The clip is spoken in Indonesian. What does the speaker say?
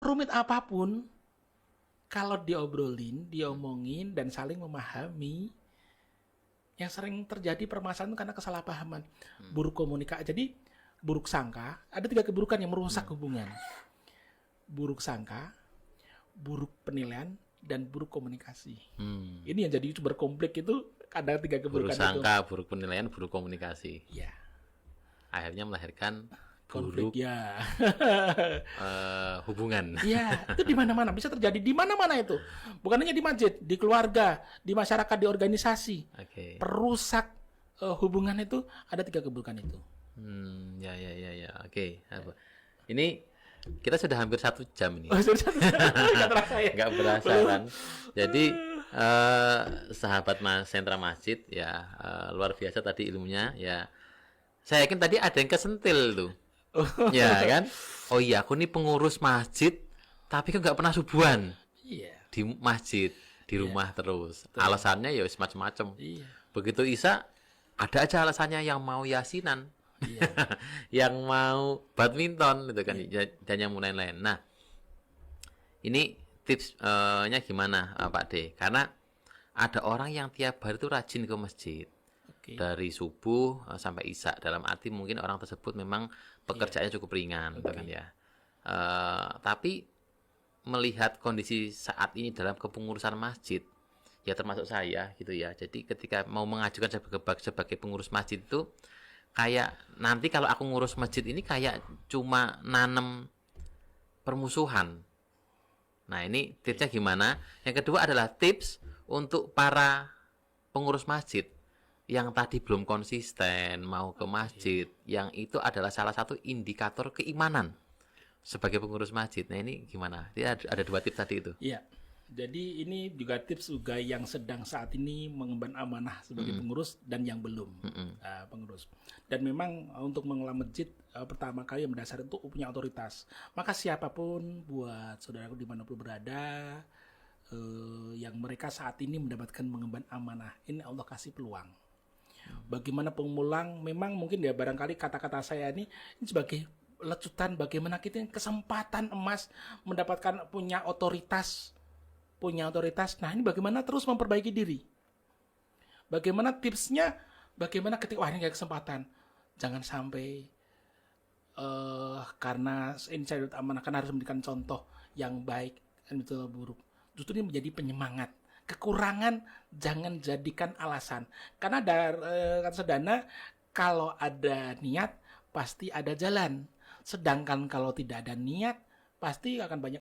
Rumit apapun, kalau diobrolin, diomongin, dan saling memahami, yang sering terjadi permasalahan itu karena kesalahpahaman. Buruk komunikasi. Jadi, buruk sangka, ada 3 keburukan yang merusak hubungan. Buruk sangka, buruk penilaian, dan buruk komunikasi. Ini yang jadi sumber konflik itu ada 3 keburukan Buruk sangka, buruk penilaian, buruk komunikasi. Ya. Akhirnya melahirkan Konflik buruk ya. hubungan. Iya, itu di mana-mana bisa terjadi, di mana-mana itu. Bukan hanya di masjid, di keluarga, di masyarakat, di organisasi. Oke. Perusak hubungan itu ada 3 keburukan itu. Ya. Oke. Ini kita sudah hampir 1 jam ini. Nggak terasa ya. Nggak berasa kan. Jadi sahabat sentra masjid ya, luar biasa tadi ilmunya ya. Saya yakin tadi ada yang kesentil tuh. Ya kan? Oh iya, aku nih pengurus masjid tapi kan nggak pernah subuhan. Iya. Di masjid, di rumah terus. Alasannya ya macam-macam. Iya. Begitu Isa, ada aja alasannya yang mau yasinan. Iya. Yang mau badminton gitu kan, dan yang lain-lain. Nah, ini tipsnya gimana Pak D? Karena ada orang yang tiap hari itu rajin ke masjid. Oke. Dari subuh sampai isya. Dalam arti mungkin orang tersebut memang pekerjaannya cukup ringan, gitu kan ya. Tapi melihat kondisi saat ini dalam kepengurusan masjid, ya termasuk saya gitu ya. Jadi ketika mau mengajukan sebagai pengurus masjid itu kayak nanti kalau aku ngurus masjid ini kayak cuma nanem permusuhan. Nah, ini tipsnya gimana? Yang kedua adalah tips untuk para pengurus masjid yang tadi belum konsisten mau ke masjid, yang itu adalah salah satu indikator keimanan sebagai pengurus masjid. Nah, ini gimana? Ada 2 tips tadi itu. Iya. Jadi ini juga tips juga yang sedang saat ini mengemban amanah sebagai pengurus dan yang belum pengurus. Dan memang untuk mengelola masjid pertama kali yang mendasar itu punya otoritas. Maka siapapun buat saudaraku dimanapun berada, yang mereka saat ini mendapatkan mengemban amanah, ini Allah kasih peluang. Bagaimana pengulang, memang mungkin ya barangkali kata-kata saya ini sebagai lecutan bagaimana kita kesempatan emas mendapatkan punya otoritas. Nah, ini bagaimana terus memperbaiki diri. Bagaimana tipsnya? Bagaimana ketika wah ini kayak kesempatan. Jangan sampai karena ini saya amanah karena harus memberikan contoh yang baik dan betul buruk. Justru ini menjadi penyemangat. Kekurangan jangan jadikan alasan. Karena ada kata Sedana, kalau ada niat pasti ada jalan. Sedangkan kalau tidak ada niat pasti akan banyak